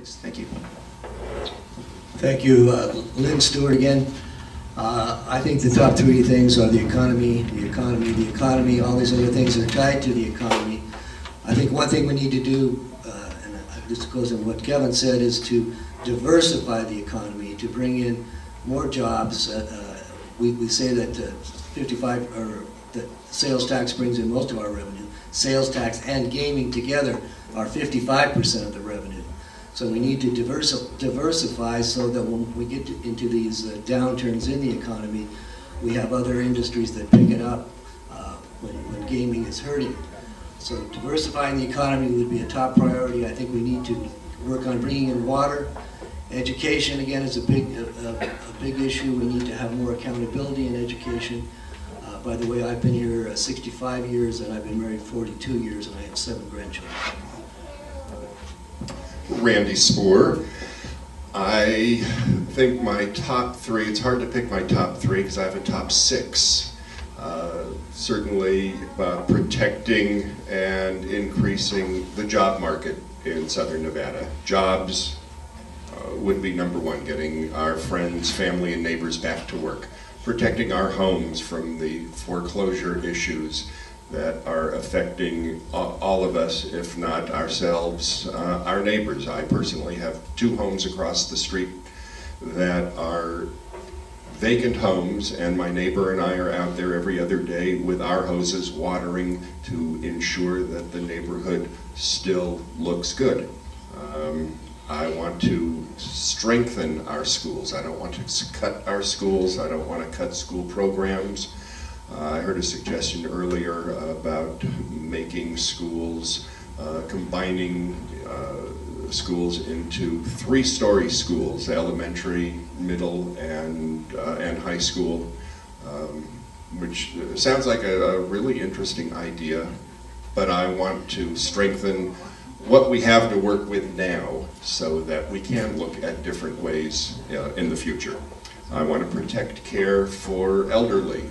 priorities. Thank you. Thank you, Lynn Stewart again. I think the top three things are the economy, the economy, the economy. All these other things are tied to the economy. I think one thing we need to do, and this goes on what Kevin said, is to diversify the economy, to bring in more jobs. We say that 55, or that sales tax brings in most of our revenue. Sales tax and gaming together are 55% of the revenue. So we need to diversify so that when we get into these downturns in the economy, we have other industries that pick it up when gaming is hurting. So diversifying the economy would be a top priority. I think we need to work on bringing in water. Education, again, is a big issue. We need to have more accountability in education. By the way, I've been here 65 years, and I've been married 42 years, and I have 7 grandchildren. Randy Spoor. I think my top 3, it's hard to pick my top 3 because I have a top 6. Certainly protecting and increasing the job market in Southern Nevada. Jobs would be number 1, getting our friends, family, and neighbors back to work. Protecting our homes from the foreclosure issues that are affecting all of us, if not ourselves, our neighbors. I personally have 2 homes across the street that are vacant homes, and my neighbor and I are out there every other day with our hoses watering to ensure that the neighborhood still looks good. I want to strengthen our schools. I don't want to cut our schools. I don't want to cut school programs. I heard a suggestion earlier about making schools, combining schools into 3-story schools, elementary, middle, and high school, which sounds like a really interesting idea, but I want to strengthen what we have to work with now so that we can look at different ways in the future. I want to protect care for elderly.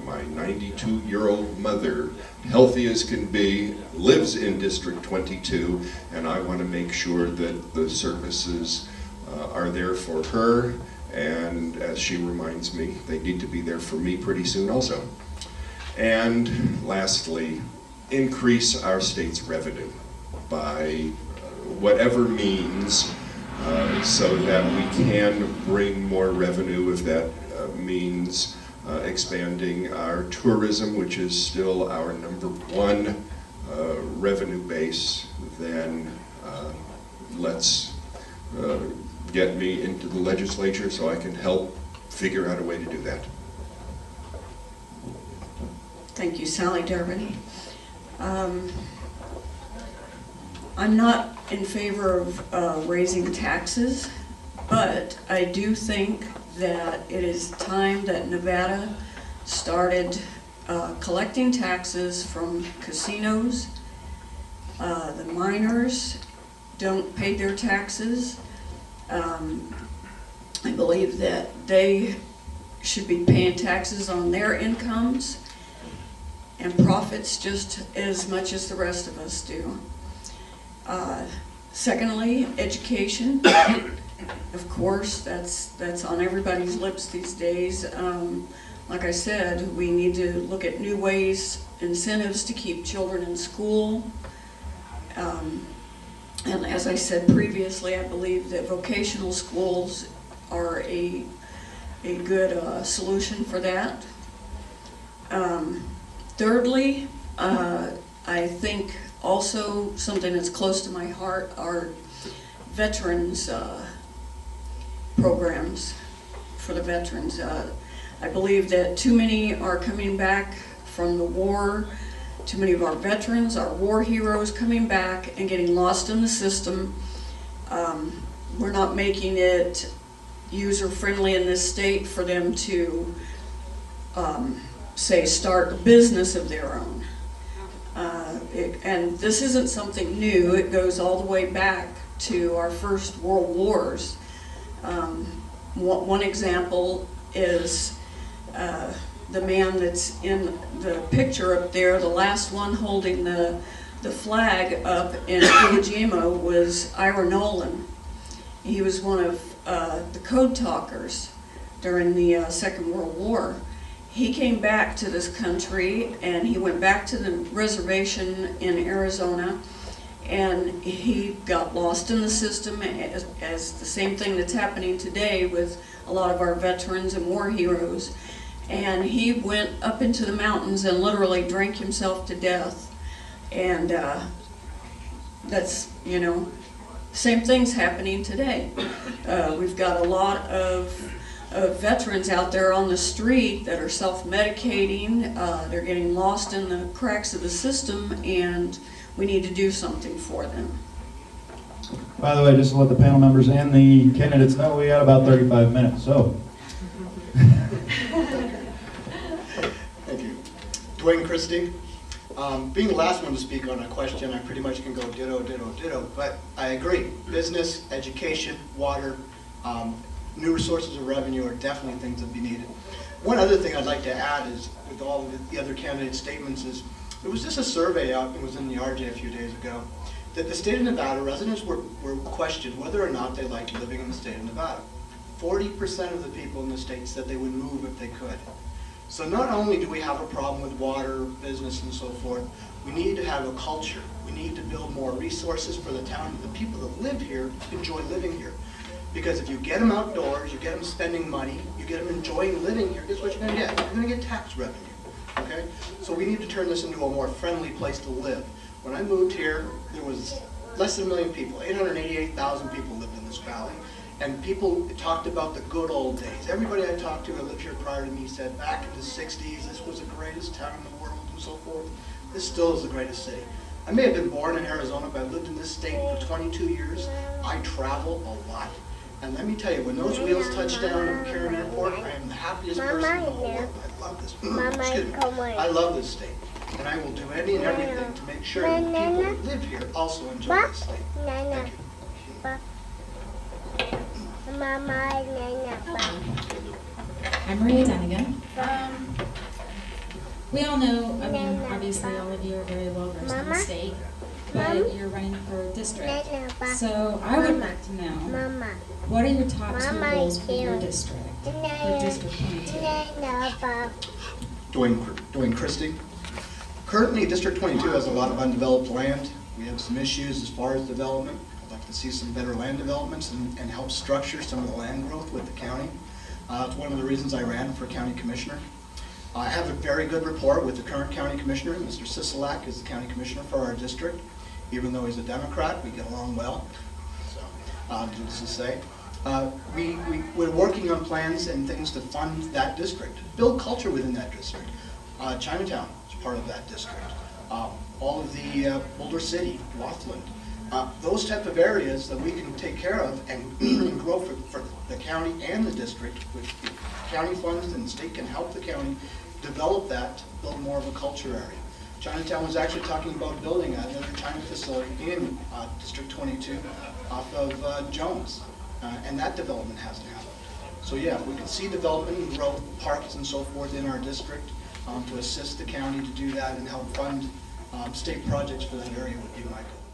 My 92-year-old mother, healthy as can be, lives in District 22, and I want to make sure that the services are there for her, and as she reminds me, they need to be there for me pretty soon also. And lastly, increase our state's revenue by whatever means so that we can bring more revenue, if that means expanding our tourism, which is still our number 1 revenue base. Then let's get me into the legislature so I can help figure out a way to do that. Thank you, Sally Durbin. I'm not in favor of raising taxes, but I do think that it is time that Nevada started collecting taxes from casinos. The miners don't pay their taxes. I believe that they should be paying taxes on their incomes and profits just as much as the rest of us do. Secondly, education. Of course, that's on everybody's lips these days. Like I said, we need to look at new ways, incentives to keep children in school. And as I said previously, I believe that vocational schools are a good solution for that. Thirdly, I think also something that's close to my heart are veterans programs for the veterans. I believe that too many are coming back from the war. Too many of our veterans, our war heroes, coming back and getting lost in the system. We're not making it user-friendly in this state for them to, say, start a business of their own. And this isn't something new. It goes all the way back to our first world wars. One example is the man that's in the picture up there, the last one holding the the flag up in Iwo Jima was Ira Nolan. He was one of the code talkers during the Second World War. He came back to this country and he went back to the reservation in Arizona, and he got lost in the system as the same thing that's happening today with a lot of our veterans and war heroes. And he went up into the mountains and literally drank himself to death. And that's, you know, same thing's happening today. We've got a lot of veterans out there on the street that are self-medicating. They're getting lost in the cracks of the system, and we need to do something for them. By the way, just to let the panel members and the candidates know, we got about 35 minutes, so. Thank you. Dwayne Christie. Being the last one to speak on a question, I pretty much can go ditto, ditto, ditto, but I agree. Business, education, water, new sources of revenue are definitely things that be needed. One other thing I'd like to add is, with all of the other candidates' statements, is there was just a survey out, it was in the RJ a few days ago, that the state of Nevada residents were questioned whether or not they liked living in the state of Nevada. 40% of the people in the state said they would move if they could. So not only do we have a problem with water, business, and so forth, we need to have a culture. We need to build more resources for the town. The people that live here enjoy living here. Because if you get them outdoors, you get them spending money, you get them enjoying living here, guess what you're going to get? You're going to get tax revenue. Okay? So we need to turn this into a more friendly place to live. When I moved here, there was less than 1 million people. 888,000 people lived in this valley. And people talked about the good old days. Everybody I talked to that lived here prior to me said back in the 60s, this was the greatest town in the world and so forth. This still is the greatest city. I may have been born in Arizona, but I've lived in this state for 22 years. I travel a lot. And let me tell you, when those wheels touch down in McCarran Airport, I am the happiest person in the whole world. I love this. Excuse me. I love this state. And I will do any and everything to make sure that the people that live here also enjoy this state. Thank you. I'm Maria Dunnigan. We all know, I mean, obviously all of you are very well versed in the state, but you're running for district. So I would like to know, what are your top 2 goals for your district, for District 22? Dwayne Christie. Currently, District 22 has a lot of undeveloped land. We have some issues as far as development. I'd like to see some better land developments and help structure some of the land growth with the county. It's one of the reasons I ran for county commissioner. I have a very good rapport with the current county commissioner. Mr. Sisolak is the county commissioner for our district. Even though he's a Democrat, we get along well. So, needless to say. We're working on plans and things to fund that district, build culture within that district. Chinatown is part of that district. All of the Boulder City, Laughlin, those type of areas that we can take care of and grow for the county and the district with the county funds, and the state can help the county develop that, build more of a culture area. Chinatown was actually talking about building another China facility in District 22 off of Jones, and that development has to happen. So yeah, we can see development and growth, parks and so forth in our district to assist the county to do that and help fund state projects for that area would be my goal.